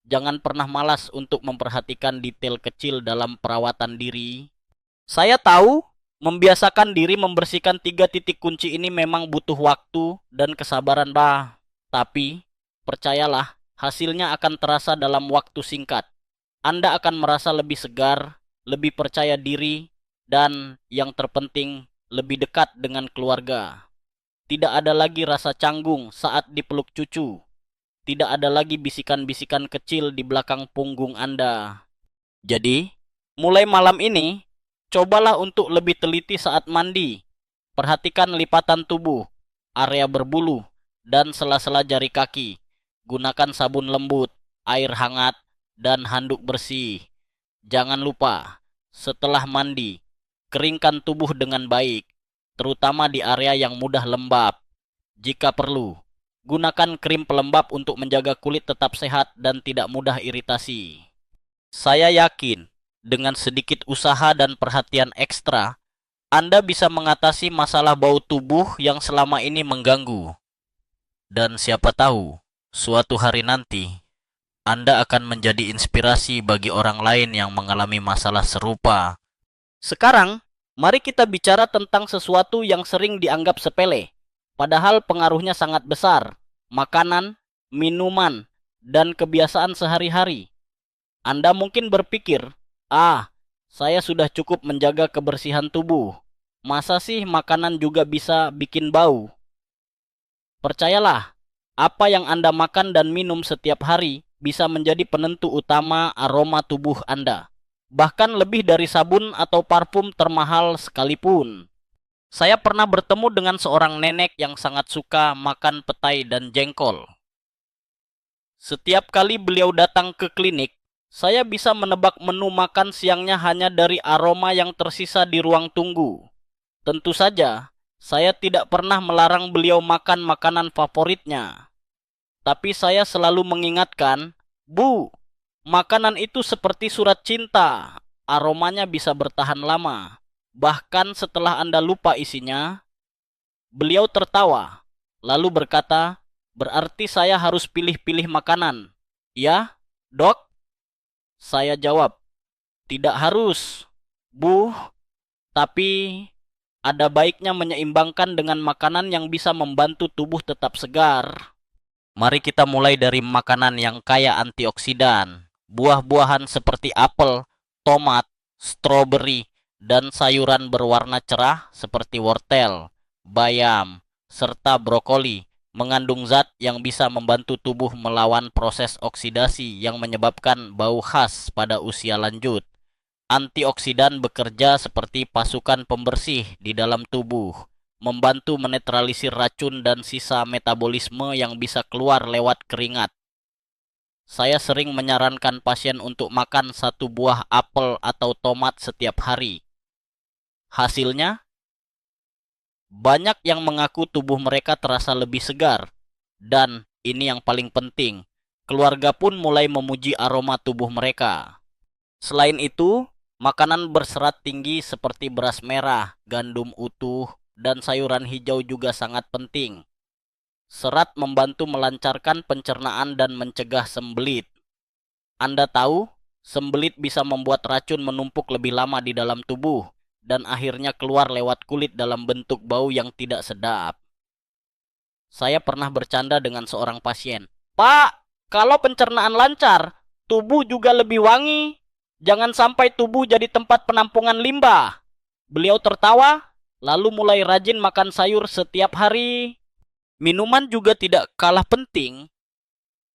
jangan pernah malas untuk memperhatikan detail kecil dalam perawatan diri. Saya tahu, membiasakan diri membersihkan 3 titik kunci ini memang butuh waktu dan kesabaran, bah. Tapi, percayalah, hasilnya akan terasa dalam waktu singkat. Anda akan merasa lebih segar, lebih percaya diri, dan yang terpenting, lebih dekat dengan keluarga. Tidak ada lagi rasa canggung saat dipeluk cucu. Tidak ada lagi bisikan-bisikan kecil di belakang punggung Anda. Jadi, mulai malam ini, cobalah untuk lebih teliti saat mandi. Perhatikan lipatan tubuh, area berbulu, dan sela-sela jari kaki. Gunakan sabun lembut, air hangat, dan handuk bersih. Jangan lupa, setelah mandi, keringkan tubuh dengan baik, terutama di area yang mudah lembab. Jika perlu, gunakan krim pelembab untuk menjaga kulit tetap sehat dan tidak mudah iritasi. Saya yakin, dengan sedikit usaha dan perhatian ekstra, Anda bisa mengatasi masalah bau tubuh yang selama ini mengganggu. Dan siapa tahu, suatu hari nanti, Anda akan menjadi inspirasi bagi orang lain yang mengalami masalah serupa. Sekarang, mari kita bicara tentang sesuatu yang sering dianggap sepele, padahal pengaruhnya sangat besar. Makanan, minuman, dan kebiasaan sehari-hari. Anda mungkin berpikir, saya sudah cukup menjaga kebersihan tubuh. Masa sih makanan juga bisa bikin bau? Percayalah, apa yang Anda makan dan minum setiap hari bisa menjadi penentu utama aroma tubuh Anda. Bahkan lebih dari sabun atau parfum termahal sekalipun. Saya pernah bertemu dengan seorang nenek yang sangat suka makan petai dan jengkol. Setiap kali beliau datang ke klinik, saya bisa menebak menu makan siangnya hanya dari aroma yang tersisa di ruang tunggu. Tentu saja, saya tidak pernah melarang beliau makan makanan favoritnya. Tapi saya selalu mengingatkan, Bu, makanan itu seperti surat cinta. Aromanya bisa bertahan lama. Bahkan setelah Anda lupa isinya. Beliau tertawa, lalu berkata, berarti saya harus pilih-pilih makanan. Ya, dok? Saya jawab, tidak harus, Bu, tapi ada baiknya menyeimbangkan dengan makanan yang bisa membantu tubuh tetap segar. Mari kita mulai dari makanan yang kaya antioksidan. Buah-buahan seperti apel, tomat, stroberi, dan sayuran berwarna cerah seperti wortel, bayam, serta brokoli mengandung zat yang bisa membantu tubuh melawan proses oksidasi yang menyebabkan bau khas pada usia lanjut. Antioksidan bekerja seperti pasukan pembersih di dalam tubuh, membantu menetralisir racun dan sisa metabolisme yang bisa keluar lewat keringat. Saya sering menyarankan pasien untuk makan 1 buah apel atau tomat setiap hari. Hasilnya, Banyak yang mengaku tubuh mereka terasa lebih segar. Dan ini yang paling penting, keluarga pun mulai memuji aroma tubuh mereka. Selain itu, makanan berserat tinggi seperti beras merah, gandum utuh, dan sayuran hijau juga sangat penting. Serat membantu melancarkan pencernaan dan mencegah sembelit. Anda tahu, sembelit bisa membuat racun menumpuk lebih lama di dalam tubuh dan akhirnya keluar lewat kulit dalam bentuk bau yang tidak sedap. Saya pernah bercanda dengan seorang pasien. Pak, kalau pencernaan lancar, tubuh juga lebih wangi. Jangan sampai tubuh jadi tempat penampungan limbah. Beliau tertawa, lalu mulai rajin makan sayur setiap hari. Minuman juga tidak kalah penting.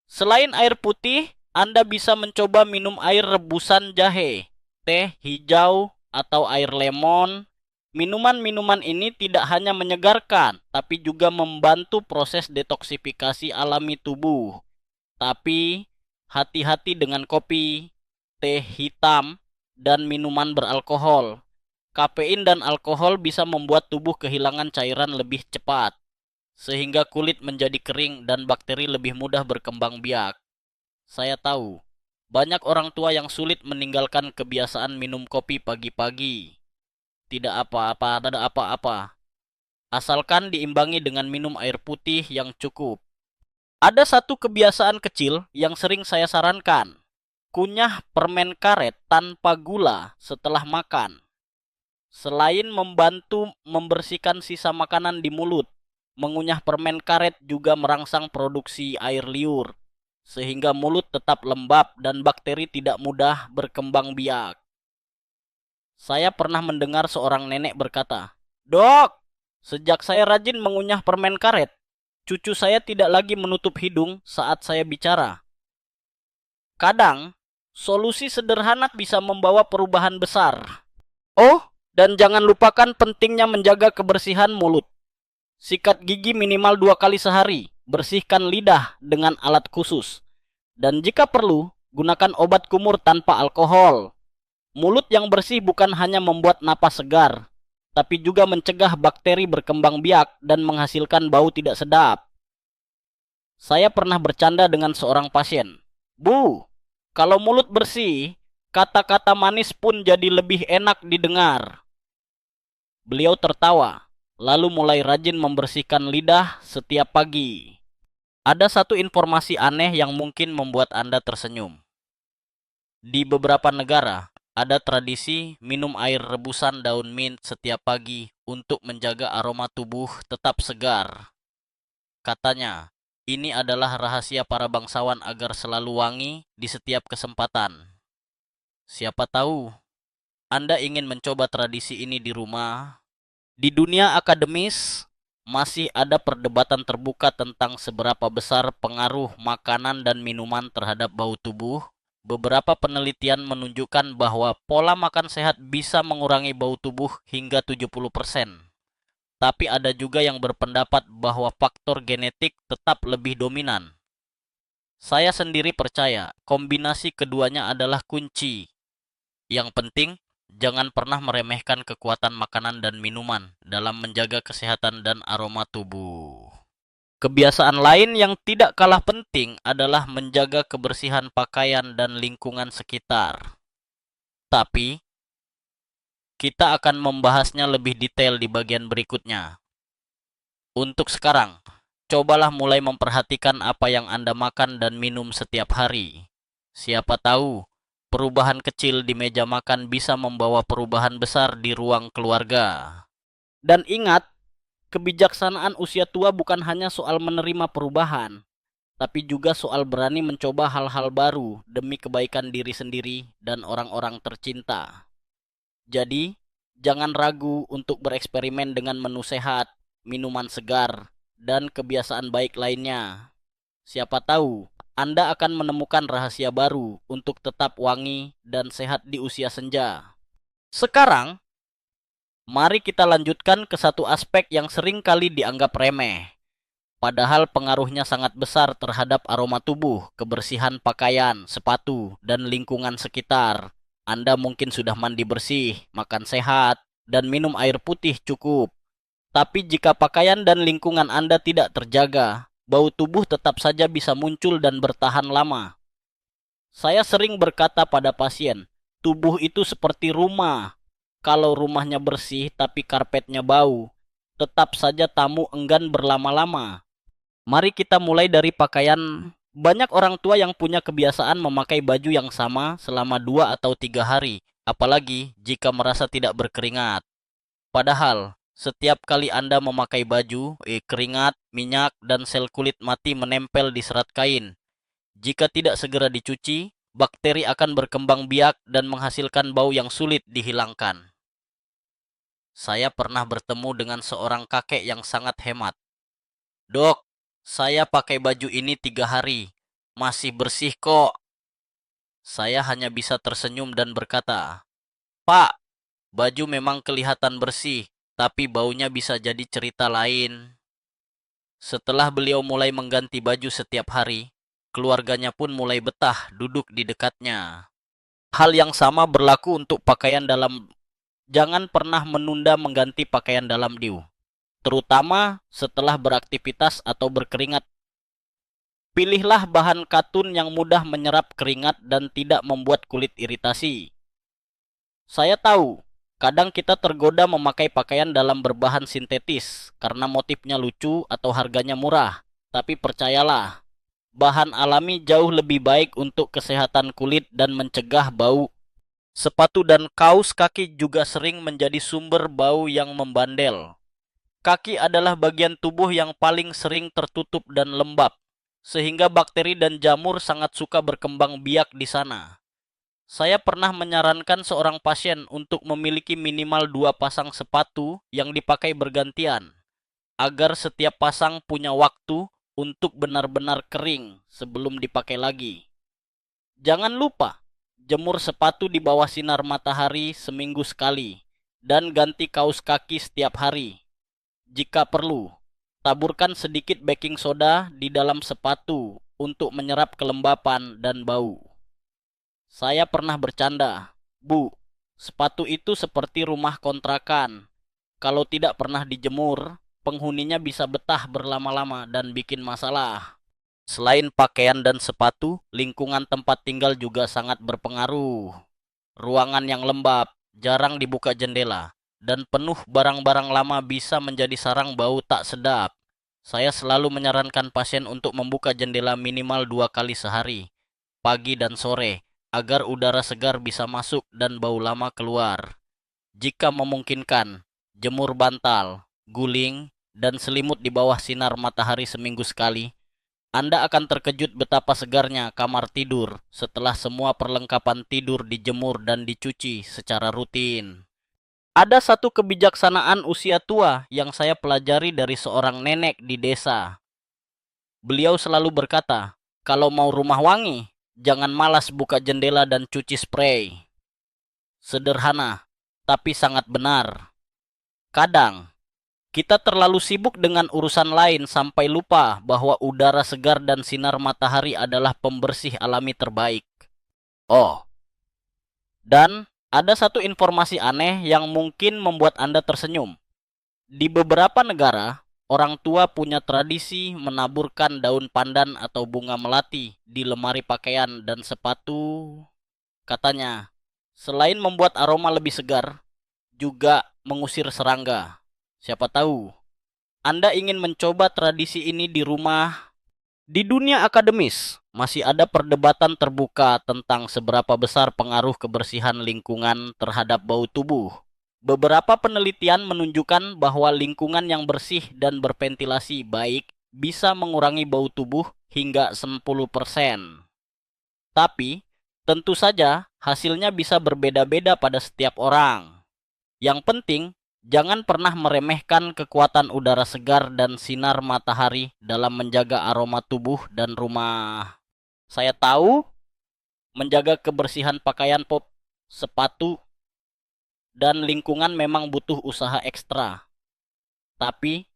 Selain air putih, Anda bisa mencoba minum air rebusan jahe, teh hijau, atau air lemon. Minuman-minuman ini tidak hanya menyegarkan, tapi juga membantu proses detoksifikasi alami tubuh. Tapi, hati-hati dengan kopi, teh hitam, dan minuman beralkohol. Kafein dan alkohol bisa membuat tubuh kehilangan cairan lebih cepat, sehingga kulit menjadi kering dan bakteri lebih mudah berkembang biak. Saya tahu, banyak orang tua yang sulit meninggalkan kebiasaan minum kopi pagi-pagi. Tidak apa-apa. Asalkan diimbangi dengan minum air putih yang cukup. Ada satu kebiasaan kecil yang sering saya sarankan. Kunyah permen karet tanpa gula setelah makan. Selain membantu membersihkan sisa makanan di mulut, mengunyah permen karet juga merangsang produksi air liur, sehingga mulut tetap lembab dan bakteri tidak mudah berkembang biak. Saya pernah mendengar seorang nenek berkata, "Dok, sejak saya rajin mengunyah permen karet, cucu saya tidak lagi menutup hidung saat saya bicara." Kadang, solusi sederhana bisa membawa perubahan besar. Oh, dan jangan lupakan pentingnya menjaga kebersihan mulut. Sikat gigi minimal 2 kali sehari, bersihkan lidah dengan alat khusus. Dan jika perlu, gunakan obat kumur tanpa alkohol. Mulut yang bersih bukan hanya membuat napas segar, tapi juga mencegah bakteri berkembang biak dan menghasilkan bau tidak sedap. Saya pernah bercanda dengan seorang pasien. Bu, kalau mulut bersih, kata-kata manis pun jadi lebih enak didengar. Beliau tertawa, lalu mulai rajin membersihkan lidah setiap pagi. Ada satu informasi aneh yang mungkin membuat Anda tersenyum. Di beberapa negara, ada tradisi minum air rebusan daun mint setiap pagi untuk menjaga aroma tubuh tetap segar. Katanya, ini adalah rahasia para bangsawan agar selalu wangi di setiap kesempatan. Siapa tahu Anda ingin mencoba tradisi ini di rumah. Di dunia akademis, masih ada perdebatan terbuka tentang seberapa besar pengaruh makanan dan minuman terhadap bau tubuh. Beberapa penelitian menunjukkan bahwa pola makan sehat bisa mengurangi bau tubuh hingga 70%. Tapi ada juga yang berpendapat bahwa faktor genetik tetap lebih dominan. Saya sendiri percaya kombinasi keduanya adalah kunci. Yang penting, jangan pernah meremehkan kekuatan makanan dan minuman dalam menjaga kesehatan dan aroma tubuh. Kebiasaan lain yang tidak kalah penting adalah menjaga kebersihan pakaian dan lingkungan sekitar. Tapi, kita akan membahasnya lebih detail di bagian berikutnya. Untuk sekarang, cobalah mulai memperhatikan apa yang Anda makan dan minum setiap hari. Siapa tahu, perubahan kecil di meja makan bisa membawa perubahan besar di ruang keluarga. Dan ingat, kebijaksanaan usia tua bukan hanya soal menerima perubahan, tapi juga soal berani mencoba hal-hal baru demi kebaikan diri sendiri dan orang-orang tercinta. Jadi, jangan ragu untuk bereksperimen dengan menu sehat, minuman segar, dan kebiasaan baik lainnya. Siapa tahu, Anda akan menemukan rahasia baru untuk tetap wangi dan sehat di usia senja. Sekarang, mari kita lanjutkan ke satu aspek yang sering kali dianggap remeh. Padahal pengaruhnya sangat besar terhadap aroma tubuh, kebersihan pakaian, sepatu, dan lingkungan sekitar. Anda mungkin sudah mandi bersih, makan sehat, dan minum air putih cukup. Tapi jika pakaian dan lingkungan Anda tidak terjaga, bau tubuh tetap saja bisa muncul dan bertahan lama. Saya sering berkata pada pasien, tubuh itu seperti rumah. Kalau rumahnya bersih tapi karpetnya bau, tetap saja tamu enggan berlama-lama. Mari kita mulai dari pakaian. Banyak orang tua yang punya kebiasaan memakai baju yang sama selama 2 atau 3 hari, apalagi jika merasa tidak berkeringat. Padahal, setiap kali Anda memakai baju, keringat, minyak, dan sel kulit mati menempel di serat kain. Jika tidak segera dicuci, bakteri akan berkembang biak dan menghasilkan bau yang sulit dihilangkan. Saya pernah bertemu dengan seorang kakek yang sangat hemat. Dok, saya pakai baju ini 3 hari. Masih bersih kok. Saya hanya bisa tersenyum dan berkata, Pak, baju memang kelihatan bersih, tapi baunya bisa jadi cerita lain. Setelah beliau mulai mengganti baju setiap hari, keluarganya pun mulai betah duduk di dekatnya. Hal yang sama berlaku untuk pakaian dalam. Jangan pernah menunda mengganti pakaian dalam terutama setelah beraktivitas atau berkeringat. Pilihlah bahan katun yang mudah menyerap keringat dan tidak membuat kulit iritasi. Saya tahu, kadang kita tergoda memakai pakaian dalam berbahan sintetis karena motifnya lucu atau harganya murah. Tapi percayalah, bahan alami jauh lebih baik untuk kesehatan kulit dan mencegah bau. Sepatu dan kaus kaki juga sering menjadi sumber bau yang membandel. Kaki adalah bagian tubuh yang paling sering tertutup dan lembab, sehingga bakteri dan jamur sangat suka berkembang biak di sana. Saya pernah menyarankan seorang pasien untuk memiliki minimal 2 pasang sepatu yang dipakai bergantian, agar setiap pasang punya waktu untuk benar-benar kering sebelum dipakai lagi. Jangan lupa, jemur sepatu di bawah sinar matahari seminggu sekali, dan ganti kaus kaki setiap hari. Jika perlu, taburkan sedikit baking soda di dalam sepatu untuk menyerap kelembapan dan bau. Saya pernah bercanda, Bu, sepatu itu seperti rumah kontrakan. Kalau tidak pernah dijemur, penghuninya bisa betah berlama-lama dan bikin masalah. Selain pakaian dan sepatu, lingkungan tempat tinggal juga sangat berpengaruh. Ruangan yang lembab, jarang dibuka jendela, dan penuh barang-barang lama bisa menjadi sarang bau tak sedap. Saya selalu menyarankan pasien untuk membuka jendela minimal 2 kali sehari, pagi dan sore, agar udara segar bisa masuk dan bau lama keluar. Jika memungkinkan, jemur bantal, guling, dan selimut di bawah sinar matahari seminggu sekali. Anda akan terkejut betapa segarnya kamar tidur setelah semua perlengkapan tidur dijemur dan dicuci secara rutin. Ada satu kebijaksanaan usia tua yang saya pelajari dari seorang nenek di desa. Beliau selalu berkata, kalau mau rumah wangi, jangan malas buka jendela dan cuci spray. Sederhana, tapi sangat benar. Kadang, kita terlalu sibuk dengan urusan lain sampai lupa bahwa udara segar dan sinar matahari adalah pembersih alami terbaik. Oh, dan ada satu informasi aneh yang mungkin membuat Anda tersenyum. Di beberapa negara, orang tua punya tradisi menaburkan daun pandan atau bunga melati di lemari pakaian dan sepatu. Katanya, selain membuat aroma lebih segar, juga mengusir serangga. Siapa tahu Anda ingin mencoba tradisi ini di rumah. Di dunia akademis, masih ada perdebatan terbuka tentang seberapa besar pengaruh kebersihan lingkungan terhadap bau tubuh. Beberapa penelitian menunjukkan bahwa lingkungan yang bersih dan berventilasi baik bisa mengurangi bau tubuh hingga 10%. Tapi, tentu saja hasilnya bisa berbeda-beda pada setiap orang. Yang penting, jangan pernah meremehkan kekuatan udara segar dan sinar matahari dalam menjaga aroma tubuh dan rumah. Saya tahu menjaga kebersihan pakaian sepatu, dan lingkungan memang butuh usaha ekstra. Tapi,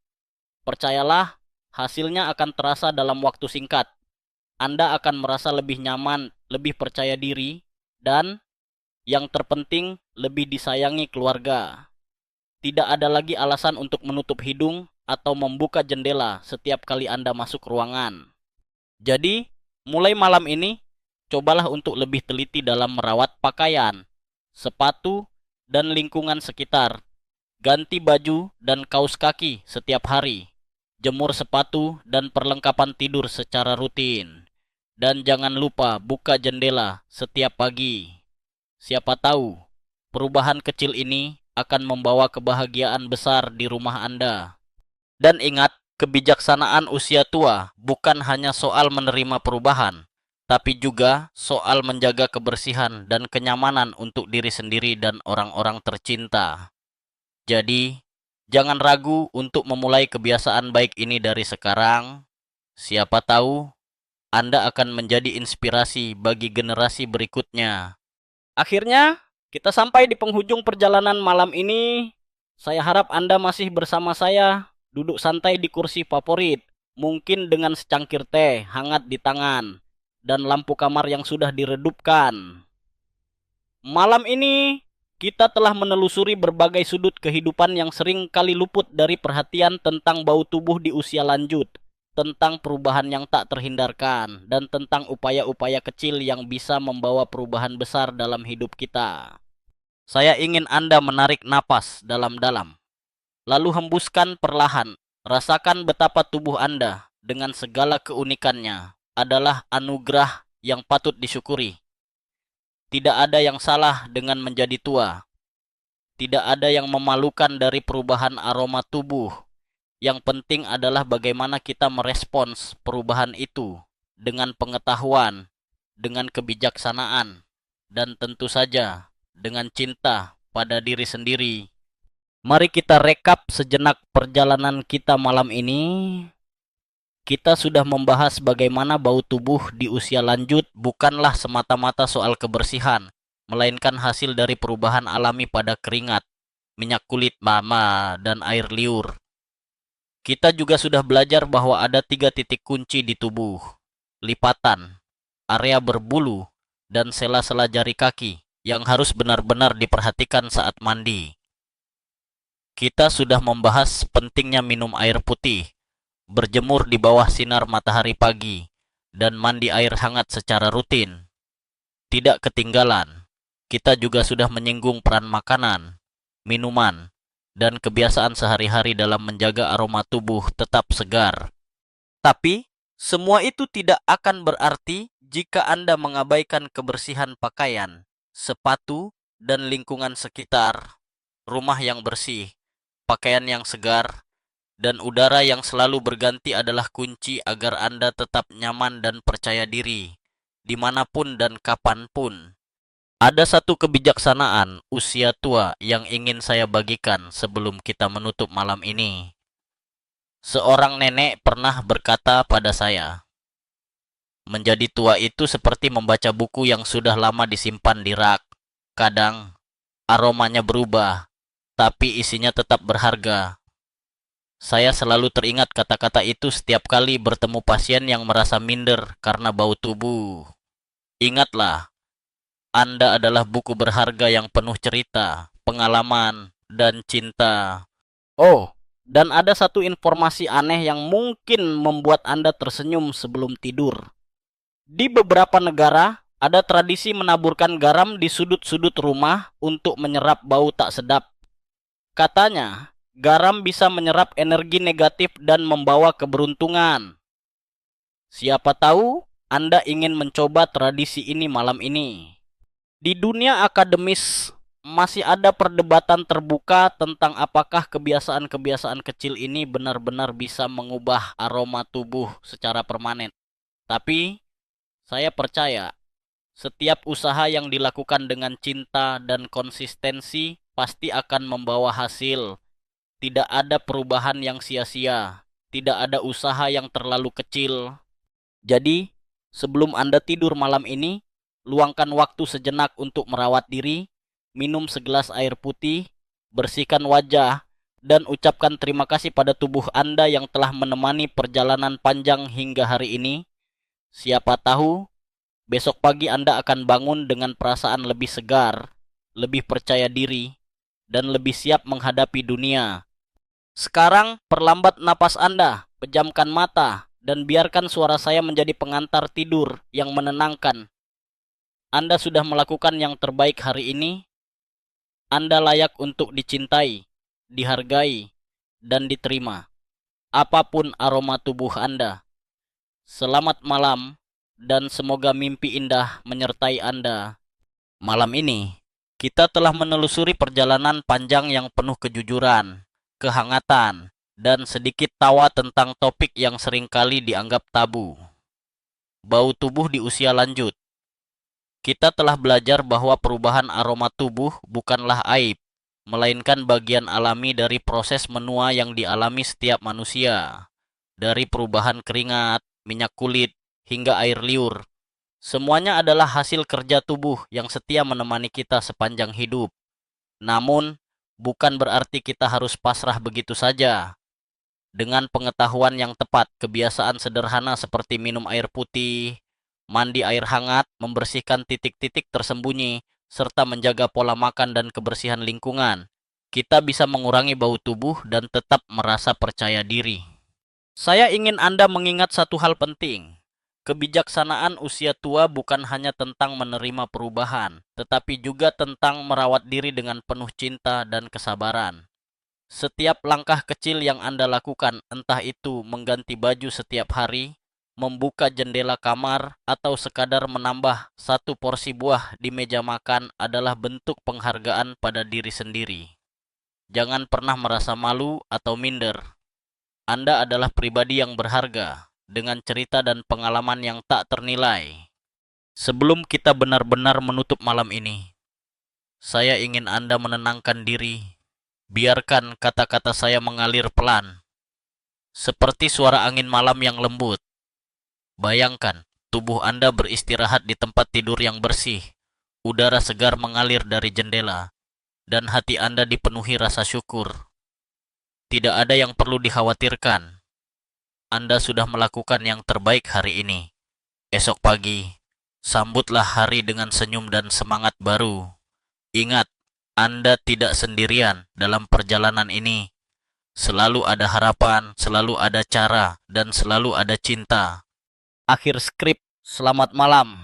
percayalah, hasilnya akan terasa dalam waktu singkat. Anda akan merasa lebih nyaman, lebih percaya diri, dan yang terpenting, lebih disayangi keluarga. Tidak ada lagi alasan untuk menutup hidung atau membuka jendela setiap kali Anda masuk ruangan. Jadi, mulai malam ini, cobalah untuk lebih teliti dalam merawat pakaian, sepatu, dan lingkungan sekitar. Ganti baju dan kaus kaki setiap hari. Jemur sepatu dan perlengkapan tidur secara rutin. Dan jangan lupa buka jendela setiap pagi. Siapa tahu, perubahan kecil ini akan membawa kebahagiaan besar di rumah Anda. Dan ingat, kebijaksanaan usia tua bukan hanya soal menerima perubahan, tapi juga soal menjaga kebersihan dan kenyamanan untuk diri sendiri dan orang-orang tercinta. Jadi, jangan ragu untuk memulai kebiasaan baik ini dari sekarang. Siapa tahu, Anda akan menjadi inspirasi bagi generasi berikutnya. Akhirnya, kita sampai di penghujung perjalanan malam ini. Saya harap Anda masih bersama saya, duduk santai di kursi favorit, mungkin dengan secangkir teh hangat di tangan, dan lampu kamar yang sudah diredupkan. Malam ini, kita telah menelusuri berbagai sudut kehidupan yang sering kali luput dari perhatian tentang bau tubuh di usia lanjut, tentang perubahan yang tak terhindarkan, dan tentang upaya-upaya kecil yang bisa membawa perubahan besar dalam hidup kita. Saya ingin Anda menarik napas dalam-dalam, lalu hembuskan perlahan. Rasakan betapa tubuh Anda dengan segala keunikannya adalah anugerah yang patut disyukuri. Tidak ada yang salah dengan menjadi tua. Tidak ada yang memalukan dari perubahan aroma tubuh. Yang penting adalah bagaimana kita merespons perubahan itu dengan pengetahuan, dengan kebijaksanaan, dan tentu saja dengan cinta pada diri sendiri. Mari kita rekap sejenak perjalanan kita malam ini. Kita sudah membahas bagaimana bau tubuh di usia lanjut bukanlah semata-mata soal kebersihan, melainkan hasil dari perubahan alami pada keringat, minyak kulit mama, dan air liur. Kita juga sudah belajar bahwa ada 3 titik kunci di tubuh: lipatan, area berbulu, dan sela-sela jari kaki yang harus benar-benar diperhatikan saat mandi. Kita sudah membahas pentingnya minum air putih, berjemur di bawah sinar matahari pagi, dan mandi air hangat secara rutin. Tidak ketinggalan, kita juga sudah menyinggung peran makanan, minuman, dan kebiasaan sehari-hari dalam menjaga aroma tubuh tetap segar. Tapi, semua itu tidak akan berarti jika Anda mengabaikan kebersihan pakaian, sepatu, dan lingkungan sekitar. Rumah yang bersih, pakaian yang segar, dan udara yang selalu berganti adalah kunci agar Anda tetap nyaman dan percaya diri, dimanapun dan kapanpun. Ada satu kebijaksanaan usia tua yang ingin saya bagikan sebelum kita menutup malam ini. Seorang nenek pernah berkata pada saya, menjadi tua itu seperti membaca buku yang sudah lama disimpan di rak. Kadang, aromanya berubah, tapi isinya tetap berharga. Saya selalu teringat kata-kata itu setiap kali bertemu pasien yang merasa minder karena bau tubuh. Ingatlah, Anda adalah buku berharga yang penuh cerita, pengalaman, dan cinta. Oh, dan ada satu informasi aneh yang mungkin membuat Anda tersenyum sebelum tidur. Di beberapa negara, ada tradisi menaburkan garam di sudut-sudut rumah untuk menyerap bau tak sedap. Katanya, garam bisa menyerap energi negatif dan membawa keberuntungan. Siapa tahu Anda ingin mencoba tradisi ini malam ini. Di dunia akademis masih ada perdebatan terbuka tentang apakah kebiasaan-kebiasaan kecil ini benar-benar bisa mengubah aroma tubuh secara permanen. Tapi saya percaya setiap usaha yang dilakukan dengan cinta dan konsistensi pasti akan membawa hasil. Tidak ada perubahan yang sia-sia, tidak ada usaha yang terlalu kecil. Jadi, sebelum Anda tidur malam ini, luangkan waktu sejenak untuk merawat diri, minum segelas air putih, bersihkan wajah, dan ucapkan terima kasih pada tubuh Anda yang telah menemani perjalanan panjang hingga hari ini. Siapa tahu, besok pagi Anda akan bangun dengan perasaan lebih segar, lebih percaya diri, dan lebih siap menghadapi dunia. Sekarang, perlambat napas Anda, pejamkan mata, dan biarkan suara saya menjadi pengantar tidur yang menenangkan. Anda sudah melakukan yang terbaik hari ini. Anda layak untuk dicintai, dihargai, dan diterima. Apapun aroma tubuh Anda. Selamat malam, dan semoga mimpi indah menyertai Anda. Malam ini, kita telah menelusuri perjalanan panjang yang penuh kejujuran, kehangatan, dan sedikit tawa tentang topik yang seringkali dianggap tabu. Bau tubuh di usia lanjut. Kita telah belajar bahwa perubahan aroma tubuh bukanlah aib, melainkan bagian alami dari proses menua yang dialami setiap manusia. Dari perubahan keringat, minyak kulit, hingga air liur. Semuanya adalah hasil kerja tubuh yang setia menemani kita sepanjang hidup. Namun, bukan berarti kita harus pasrah begitu saja. Dengan pengetahuan yang tepat, kebiasaan sederhana seperti minum air putih, mandi air hangat, membersihkan titik-titik tersembunyi, serta menjaga pola makan dan kebersihan lingkungan, kita bisa mengurangi bau tubuh dan tetap merasa percaya diri. Saya ingin Anda mengingat satu hal penting. Kebijaksanaan usia tua bukan hanya tentang menerima perubahan, tetapi juga tentang merawat diri dengan penuh cinta dan kesabaran. Setiap langkah kecil yang Anda lakukan, entah itu mengganti baju setiap hari, membuka jendela kamar, atau sekadar menambah satu porsi buah di meja makan adalah bentuk penghargaan pada diri sendiri. Jangan pernah merasa malu atau minder. Anda adalah pribadi yang berharga, dengan cerita dan pengalaman yang tak ternilai. Sebelum kita benar-benar menutup malam ini, saya ingin Anda menenangkan diri. Biarkan kata-kata saya mengalir pelan, seperti suara angin malam yang lembut. Bayangkan, tubuh Anda beristirahat di tempat tidur yang bersih, udara segar mengalir dari jendela, dan hati Anda dipenuhi rasa syukur. Tidak ada yang perlu dikhawatirkan. Anda sudah melakukan yang terbaik hari ini. Esok pagi, sambutlah hari dengan senyum dan semangat baru. Ingat, Anda tidak sendirian dalam perjalanan ini. Selalu ada harapan, selalu ada cara, dan selalu ada cinta. Akhir skrip, selamat malam.